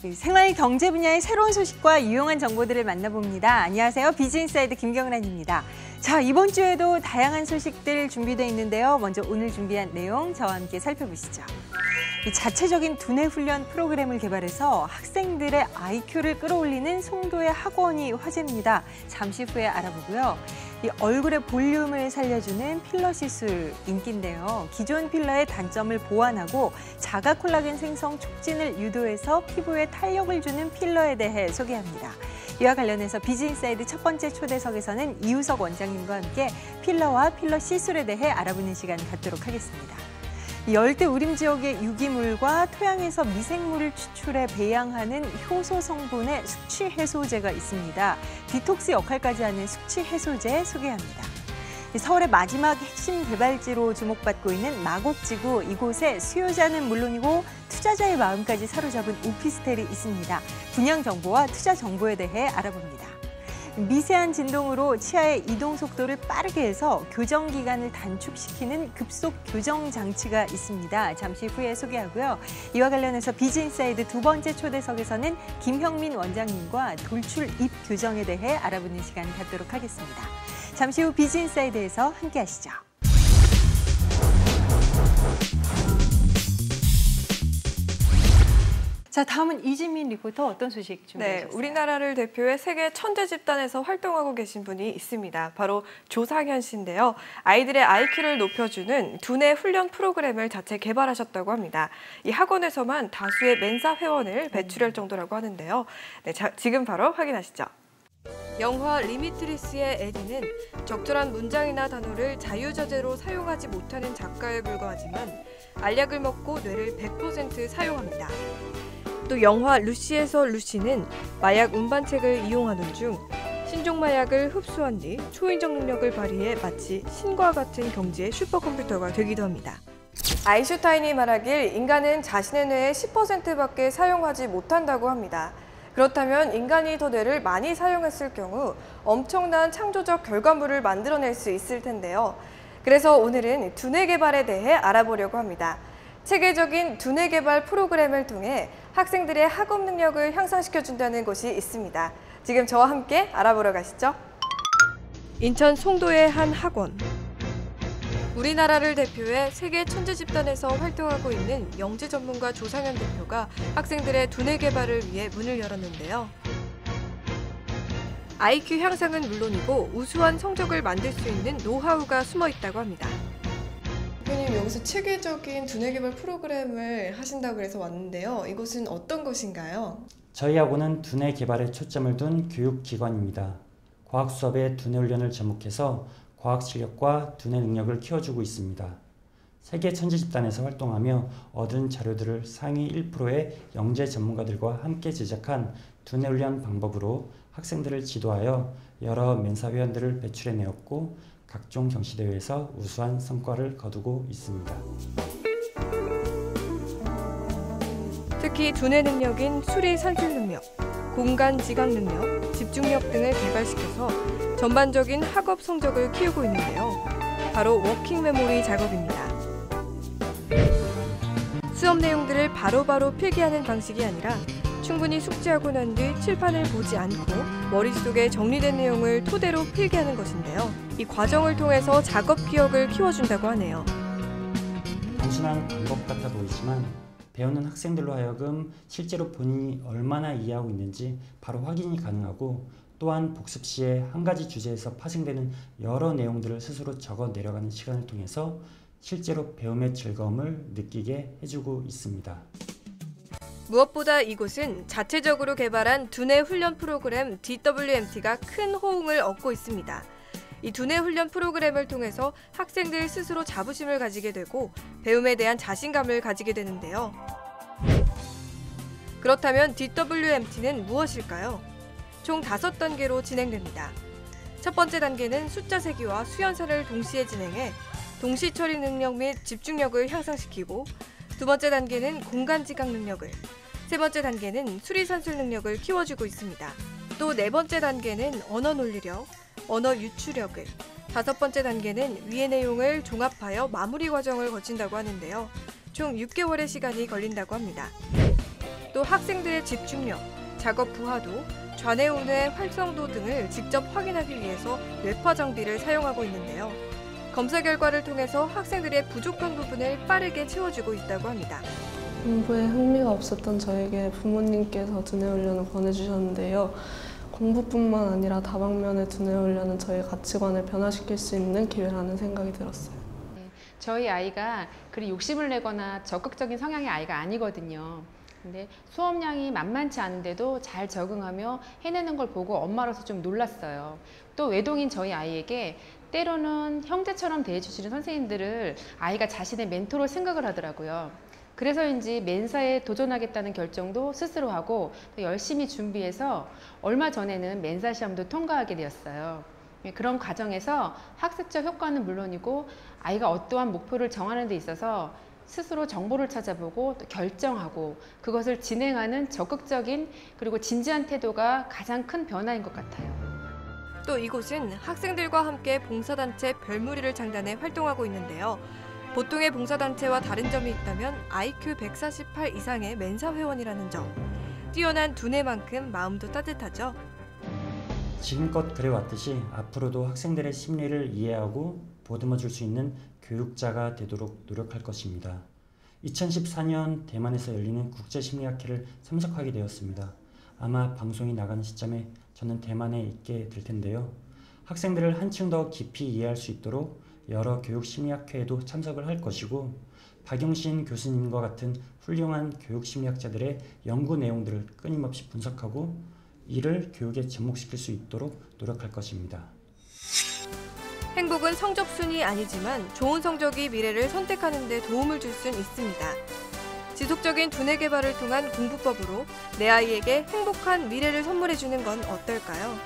생활 경제 분야의 새로운 소식과 유용한 정보들을 만나봅니다. 안녕하세요. 비즈인사이드 김경란입니다. 자, 이번 주에도 다양한 소식들 준비되어 있는데요. 먼저 오늘 준비한 내용 저와 함께 살펴보시죠. 이 자체적인 두뇌 훈련 프로그램을 개발해서 학생들의 IQ를 끌어올리는 송도의 학원이 화제입니다. 잠시 후에 알아보고요. 이 얼굴의 볼륨을 살려주는 필러 시술 인기인데요. 기존 필러의 단점을 보완하고 자가 콜라겐 생성 촉진을 유도해서 피부에 탄력을 주는 필러에 대해 소개합니다. 이와 관련해서 비즈인사이드 첫 번째 초대석에서는 이우석 원장님과 함께 필러와 필러 시술에 대해 알아보는 시간 갖도록 하겠습니다. 열대 우림 지역의 유기물과 토양에서 미생물을 추출해 배양하는 효소 성분의 숙취 해소제가 있습니다. 디톡스 역할까지 하는 숙취 해소제 소개합니다. 서울의 마지막 핵심 개발지로 주목받고 있는 마곡지구, 이곳에 수요자는 물론이고 투자자의 마음까지 사로잡은 오피스텔이 있습니다. 분양 정보와 투자 정보에 대해 알아봅니다. 미세한 진동으로 치아의 이동 속도를 빠르게 해서 교정 기간을 단축시키는 급속 교정 장치가 있습니다. 잠시 후에 소개하고요. 이와 관련해서 비즈인사이드 두 번째 초대석에서는 김형민 원장님과 돌출 입 교정에 대해 알아보는 시간 갖도록 하겠습니다. 잠시 후 비즈인사이드에서 함께 하시죠. 자, 다음은 이진민 리포터 어떤 소식 준비하셨어요? 네, 우리나라를 대표해 세계 천재 집단에서 활동하고 계신 분이 있습니다. 바로 조상현 씨인데요. 아이들의 IQ를 높여주는 두뇌 훈련 프로그램을 자체 개발하셨다고 합니다. 이 학원에서만 다수의 멘사 회원을 배출할 정도라고 하는데요. 네, 지금 바로 확인하시죠. 영화 리미트리스의 에디는 적절한 문장이나 단어를 자유자재로 사용하지 못하는 작가에 불과하지만 알약을 먹고 뇌를 100% 사용합니다. 또 영화 루시에서 루시는 마약 운반책을 이용하는 중 신종마약을 흡수한 뒤 초인적 능력을 발휘해 마치 신과 같은 경지의 슈퍼컴퓨터가 되기도 합니다. 아인슈타인이 말하길 인간은 자신의 뇌의 10%밖에 사용하지 못한다고 합니다. 그렇다면 인간이 더 뇌를 많이 사용했을 경우 엄청난 창조적 결과물을 만들어낼 수 있을 텐데요. 그래서 오늘은 두뇌 개발에 대해 알아보려고 합니다. 체계적인 두뇌 개발 프로그램을 통해 학생들의 학업 능력을 향상시켜준다는 곳이 있습니다. 지금 저와 함께 알아보러 가시죠. 인천 송도의 한 학원. 우리나라를 대표해 세계 천재 집단에서 활동하고 있는 영재 전문가 조상현 대표가 학생들의 두뇌 개발을 위해 문을 열었는데요. IQ 향상은 물론이고 우수한 성적을 만들 수 있는 노하우가 숨어 있다고 합니다. 대표님, 여기서 체계적인 두뇌 개발 프로그램을 하신다고 해서 왔는데요. 이곳은 어떤 곳인가요? 저희 학원은 두뇌 개발에 초점을 둔 교육기관입니다. 과학 수업에 두뇌 훈련을 접목해서 과학 실력과 두뇌 능력을 키워주고 있습니다. 세계 천재 집단에서 활동하며 얻은 자료들을 상위 1%의 영재 전문가들과 함께 제작한 두뇌 훈련 방법으로 학생들을 지도하여 여러 멘사 회원들을 배출해내었고 각종 경시대회에서 우수한 성과를 거두고 있습니다. 특히 두뇌 능력인 수리 산술 능력, 공간 지각 능력, 집중력 등을 개발시켜서 전반적인 학업 성적을 키우고 있는데요. 바로 워킹 메모리 작업입니다. 수업 내용들을 바로바로 필기하는 방식이 아니라 충분히 숙지하고 난 뒤 칠판을 보지 않고 머릿속에 정리된 내용을 토대로 필기하는 것인데요. 이 과정을 통해서 작업 기억을 키워준다고 하네요. 단순한 방법 같아 보이지만 배우는 학생들로 하여금 실제로 본인이 얼마나 이해하고 있는지 바로 확인이 가능하고 또한 복습 시에 한 가지 주제에서 파생되는 여러 내용들을 스스로 적어 내려가는 시간을 통해서 실제로 배움의 즐거움을 느끼게 해주고 있습니다. 무엇보다 이곳은 자체적으로 개발한 두뇌 훈련 프로그램 DWMT가 큰 호응을 얻고 있습니다. 이 두뇌 훈련 프로그램을 통해서 학생들 스스로 자부심을 가지게 되고 배움에 대한 자신감을 가지게 되는데요. 그렇다면 DWMT는 무엇일까요? 총 5단계로 진행됩니다. 첫 번째 단계는 숫자 세기와 수연사를 동시에 진행해 동시 처리 능력 및 집중력을 향상시키고, 두 번째 단계는 공간 지각 능력을, 세 번째 단계는 수리 산술 능력을 키워주고 있습니다. 또 네 번째 단계는 언어 논리력, 언어 유추력을, 다섯 번째 단계는 위의 내용을 종합하여 마무리 과정을 거친다고 하는데요. 총 6개월의 시간이 걸린다고 합니다. 또 학생들의 집중력, 작업 부하도, 좌뇌우뇌 활성도 등을 직접 확인하기 위해서 뇌파 장비를 사용하고 있는데요. 검사 결과를 통해서 학생들의 부족한 부분을 빠르게 채워주고 있다고 합니다. 공부에 흥미가 없었던 저에게 부모님께서 두뇌 훈련을 권해주셨는데요. 공부뿐만 아니라 다방면의 두뇌 훈련은 저의 가치관을 변화시킬 수 있는 기회라는 생각이 들었어요. 저희 아이가 그리 욕심을 내거나 적극적인 성향의 아이가 아니거든요. 근데 수업량이 만만치 않은데도 잘 적응하며 해내는 걸 보고 엄마로서 좀 놀랐어요. 또 외동인 저희 아이에게 때로는 형제처럼 대해주시는 선생님들을 아이가 자신의 멘토로 생각을 하더라고요. 그래서인지 멘사에 도전하겠다는 결정도 스스로 하고 또 열심히 준비해서 얼마 전에는 멘사 시험도 통과하게 되었어요. 그런 과정에서 학습적 효과는 물론이고 아이가 어떠한 목표를 정하는 데 있어서 스스로 정보를 찾아보고 또 결정하고 그것을 진행하는 적극적인 그리고 진지한 태도가 가장 큰 변화인 것 같아요. 또 이곳은 학생들과 함께 봉사단체 별무리를 창단해 활동하고 있는데요. 보통의 봉사단체와 다른 점이 있다면 IQ 148 이상의 멘사 회원이라는 점. 뛰어난 두뇌만큼 마음도 따뜻하죠. 지금껏 그래왔듯이 앞으로도 학생들의 심리를 이해하고 보듬어 줄 수 있는 교육자가 되도록 노력할 것입니다. 2014년 대만에서 열리는 국제심리학회를 참석하게 되었습니다. 아마 방송이 나가는 시점에 저는 대만에 있게 될 텐데요. 학생들을 한층 더 깊이 이해할 수 있도록 여러 교육심리학회에도 참석을 할 것이고 박용신 교수님과 같은 훌륭한 교육심리학자들의 연구 내용들을 끊임없이 분석하고 이를 교육에 접목시킬 수 있도록 노력할 것입니다. 행복은 성적순이 아니지만 좋은 성적이 미래를 선택하는 데 도움을 줄 수는 있습니다. 지속적인 두뇌 개발을 통한 공부법으로 내 아이에게 행복한 미래를 선물해주는 건 어떨까요?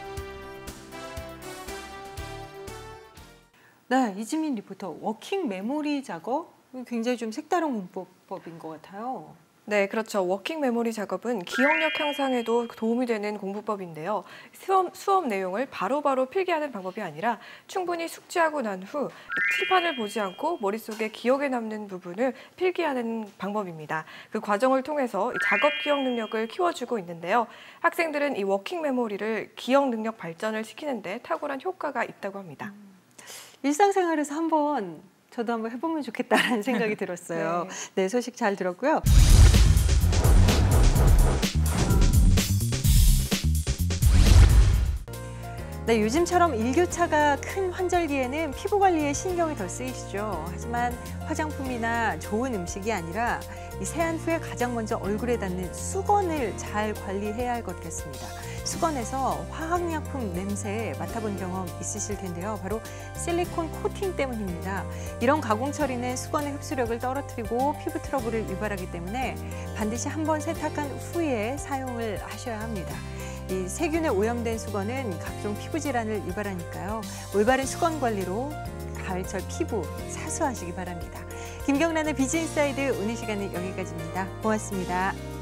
네, 이지민 리포터, 워킹 메모리 작업? 굉장히 좀 색다른 공부법인 것 같아요. 네, 그렇죠. 워킹 메모리 작업은 기억력 향상에도 도움이 되는 공부법인데요. 수업 내용을 바로바로 필기하는 방법이 아니라 충분히 숙지하고 난 후 칠판을 보지 않고 머릿속에 기억에 남는 부분을 필기하는 방법입니다. 그 과정을 통해서 작업 기억 능력을 키워주고 있는데요. 학생들은 이 워킹 메모리를 기억 능력 발전을 시키는 데 탁월한 효과가 있다고 합니다. 일상생활에서 저도 한번 해보면 좋겠다라는 생각이 들었어요. 네, 소식 잘 들었고요. 네, 요즘처럼 일교차가 큰 환절기에는 피부 관리에 신경이 더 쓰이시죠. 하지만 화장품이나 좋은 음식이 아니라 이 세안 후에 가장 먼저 얼굴에 닿는 수건을 잘 관리해야 할 것 같습니다. 수건에서 화학약품 냄새 맡아본 경험 있으실 텐데요. 바로 실리콘 코팅 때문입니다. 이런 가공 처리는 수건의 흡수력을 떨어뜨리고 피부 트러블을 유발하기 때문에 반드시 한번 세탁한 후에 사용을 하셔야 합니다. 이 세균에 오염된 수건은 각종 피부 질환을 유발하니까요. 올바른 수건 관리로 가을철 피부 사수하시기 바랍니다. 김경란의 비즈인사이드 오늘 시간은 여기까지입니다. 고맙습니다.